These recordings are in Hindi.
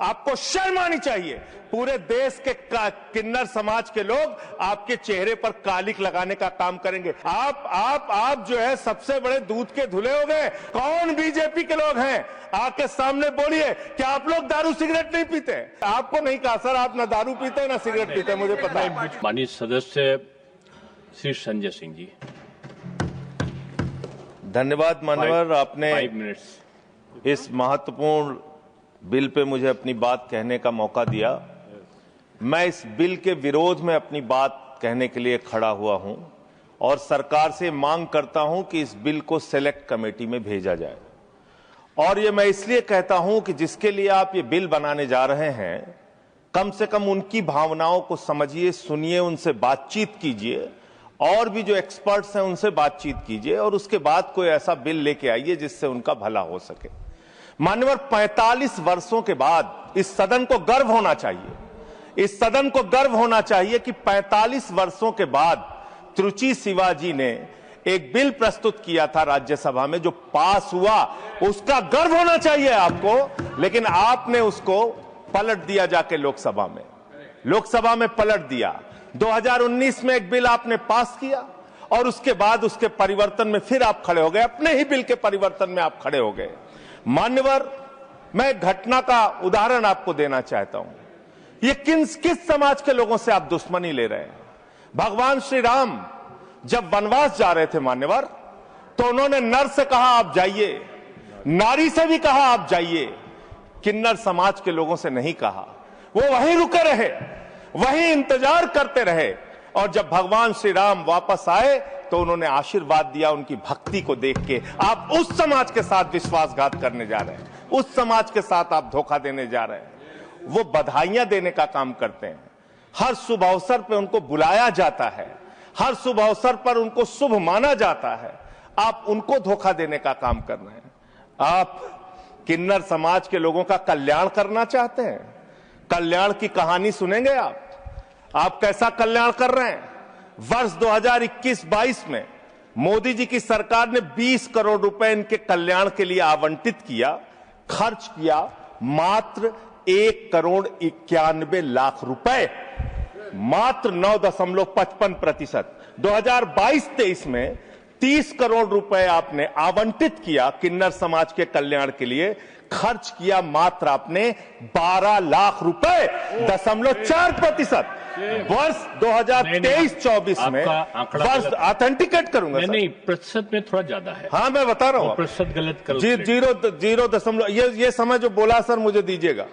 आपको शर्म आनी चाहिए। पूरे देश के किन्नर समाज के लोग आपके चेहरे पर कालिक लगाने का काम करेंगे। आप जो है सबसे बड़े दूध के धुले हो गए। कौन बीजेपी के लोग हैं आके सामने बोलिए कि आप लोग दारू सिगरेट नहीं पीते? आपको नहीं कहा सर, आप ना दारू पीते ना सिगरेट पीते, मुझे पता है। माननीय सदस्य श्री संजय सिंह जी। धन्यवाद मान्यवर, आपने 5 मिनट्स इस महत्वपूर्ण बिल पे मुझे अपनी बात कहने का मौका दिया। मैं इस बिल के विरोध में अपनी बात कहने के लिए खड़ा हुआ हूं और सरकार से मांग करता हूं कि इस बिल को सेलेक्ट कमेटी में भेजा जाए। और ये मैं इसलिए कहता हूं कि जिसके लिए आप ये बिल बनाने जा रहे हैं, कम से कम उनकी भावनाओं को समझिए, सुनिए, उनसे बातचीत कीजिए और भी जो एक्सपर्ट्स हैं उनसे बातचीत कीजिए और उसके बाद कोई ऐसा बिल लेके आइए जिससे उनका भला हो सके। मान्यवर, 45 वर्षों के बाद इस सदन को गर्व होना चाहिए, इस सदन को गर्व होना चाहिए कि 45 वर्षों के बाद त्रुचि शिवाजी ने एक बिल प्रस्तुत किया था राज्यसभा में जो पास हुआ, उसका गर्व होना चाहिए आपको। लेकिन आपने उसको पलट दिया जाके लोकसभा में पलट दिया। 2019 में एक बिल आपने पास किया और उसके बाद उसके परिवर्तन में फिर आप खड़े हो गए, अपने ही बिल के परिवर्तन में आप खड़े हो गए। मान्यवर, मैं एक घटना का उदाहरण आपको देना चाहता हूं। ये किस समाज के लोगों से आप दुश्मनी ले रहे हैं? भगवान श्री राम जब वनवास जा रहे थे मान्यवर, तो उन्होंने नर से कहा आप जाइए, नारी से भी कहा आप जाइए, किन्नर समाज के लोगों से नहीं कहा। वो वहीं रुके रहे, वहीं इंतजार करते रहे और जब भगवान श्री राम वापस आए तो उन्होंने आशीर्वाद दिया उनकी भक्ति को देख के। आप उस समाज के साथ विश्वासघात करने जा रहे हैं, उस समाज के साथ आप धोखा देने जा रहे हैं। वो बधाइयां देने का काम करते हैं, हर शुभ अवसर पर उनको बुलाया जाता है, हर शुभ अवसर पर उनको शुभ माना जाता है। आप उनको धोखा देने का काम कर रहे हैं। आप किन्नर समाज के लोगों का कल्याण करना चाहते हैं? कल्याण की कहानी सुनेंगे आप कैसा कल्याण कर रहे हैं? वर्ष 2021-22 में मोदी जी की सरकार ने 20 करोड़ रुपए इनके कल्याण के लिए आवंटित किया, खर्च किया मात्र 1,91,00,000 रुपए, मात्र 9.55%। 2022-23 में 30 करोड़ रुपए आपने आवंटित किया किन्नर समाज के कल्याण के लिए, खर्च किया मात्र आपने 12 लाख रुपए, 0.4%। वर्ष 2023-24 में वर्ष ऑथेंटिकेट करूंगा नहीं, प्रतिशत में थोड़ा ज्यादा है। हाँ, मैं बता रहा हूँ, प्रतिशत गलत करो। 0.0 ये समय जो बोला सर मुझे दीजिएगा।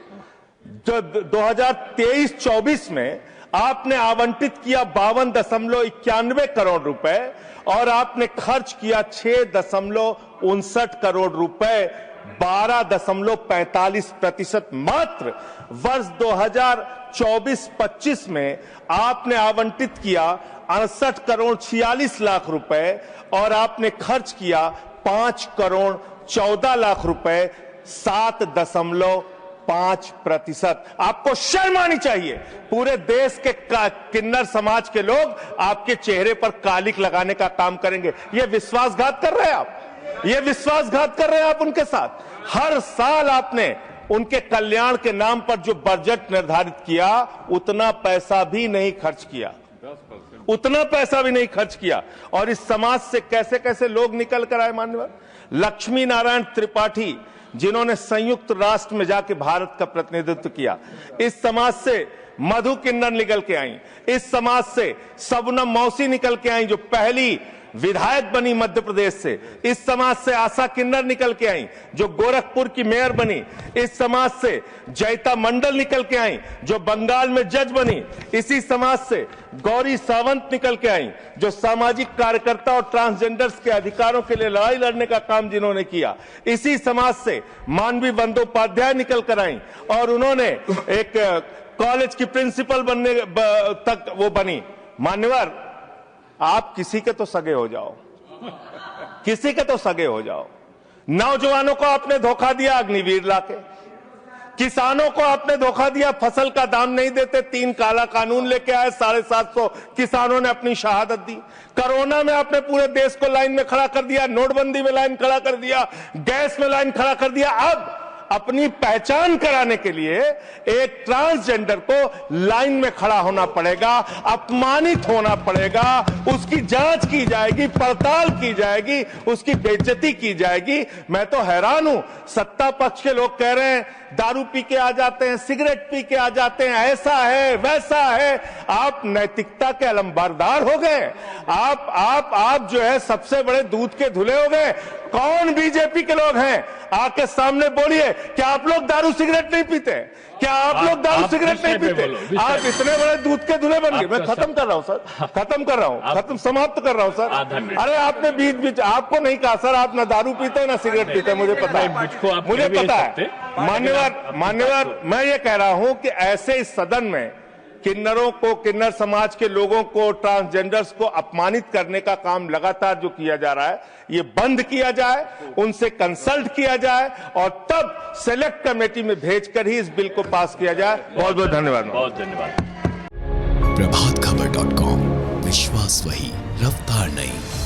2023-24 में आपने आवंटित किया 52.91 करोड़ रुपए और आपने खर्च किया 6.59 करोड़ रुपए, 12.45% मात्र। वर्ष 2024-25 में आपने आवंटित किया 68 करोड़ 46 लाख रुपए और आपने खर्च किया 5 करोड़ 14 लाख रुपए, 7.5%। आपको शर्म आनी चाहिए। पूरे देश के किन्नर समाज के लोग आपके चेहरे पर कालिक लगाने का काम करेंगे। ये विश्वासघात कर रहे हैं आप, ये विश्वासघात कर रहे हैं आप उनके साथ। हर साल आपने उनके कल्याण के नाम पर जो बजट निर्धारित किया, उतना पैसा भी नहीं खर्च किया, उतना पैसा भी नहीं खर्च किया। और इस समाज से कैसे कैसे लोग निकल कर आए मान्यवर। लक्ष्मी नारायण त्रिपाठी, जिन्होंने संयुक्त राष्ट्र में जाके भारत का प्रतिनिधित्व किया, इस समाज से मधु किन्नर निकल के आई, इस समाज से सबनम मौसी निकल के आई जो पहली विधायक बनी मध्य प्रदेश से, इस समाज से आशा किन्नर निकल के आई जो गोरखपुर की मेयर बनी, इस समाज से जयता मंडल निकल के आई जो बंगाल में जज बनी, इसी समाज से गौरी सावंत निकल के आई जो सामाजिक कार्यकर्ता और ट्रांसजेंडर्स के अधिकारों के लिए लड़ाई लड़ने का काम जिन्होंने किया, इसी समाज से मानवी बंदोपाध्याय निकल कर आई और उन्होंने एक कॉलेज की प्रिंसिपल बनने तक वो बनी। मान्यवर, आप किसी के तो सगे हो जाओ, किसी के तो सगे हो जाओ। नौजवानों को आपने धोखा दिया अग्निवीर लाके, किसानों को आपने धोखा दिया, फसल का दाम नहीं देते, 3 काला कानून लेके आए, 750 किसानों ने अपनी शहादत दी। कोरोना में आपने पूरे देश को लाइन में खड़ा कर दिया, नोटबंदी में लाइन खड़ा कर दिया, गैस में लाइन खड़ा कर दिया। अपनी पहचान कराने के लिए एक ट्रांसजेंडर को लाइन में खड़ा होना पड़ेगा, अपमानित होना पड़ेगा, उसकी जांच की जाएगी, पड़ताल की जाएगी, उसकी बेइज्जती की जाएगी। मैं तो हैरान हूं, सत्ता पक्ष के लोग कह रहे हैं दारू पी के आ जाते हैं, सिगरेट पी के आ जाते हैं, ऐसा है वैसा है। आप नैतिकता के अलंबारदार हो गए। आप जो है सबसे बड़े दूध के धुले हो गए। कौन बीजेपी के लोग हैं, आके सामने बोलिए, क्या आप लोग दारू सिगरेट नहीं पीते? क्या आप लोग दारू सिगरेट नहीं पीते? आप इतने बड़े दूध के धुले बन गए। मैं खत्म कर रहा हूं सर, खत्म कर रहा हूं, खत्म समाप्त कर रहा हूं सर। अरे आपने बीच बीच आपको नहीं कहा सर, आप ना दारू पीते हैं ना सिगरेट पीते हैं, मुझे पता है, मुझे पता है। मान्यवर, मैं ये कह रहा हूं कि ऐसे इस सदन में किन्नरों को, किन्नर समाज के लोगों को, ट्रांसजेंडर्स को अपमानित करने का काम लगातार जो किया जा रहा है, ये बंद किया जाए, उनसे कंसल्ट किया जाए और तब सेलेक्ट कमेटी में भेजकर ही इस बिल को पास किया जाए। बहुत बहुत धन्यवाद। बहुत धन्यवाद। प्रभातखबर.com, विश्वास वही, रफ्तार नहीं।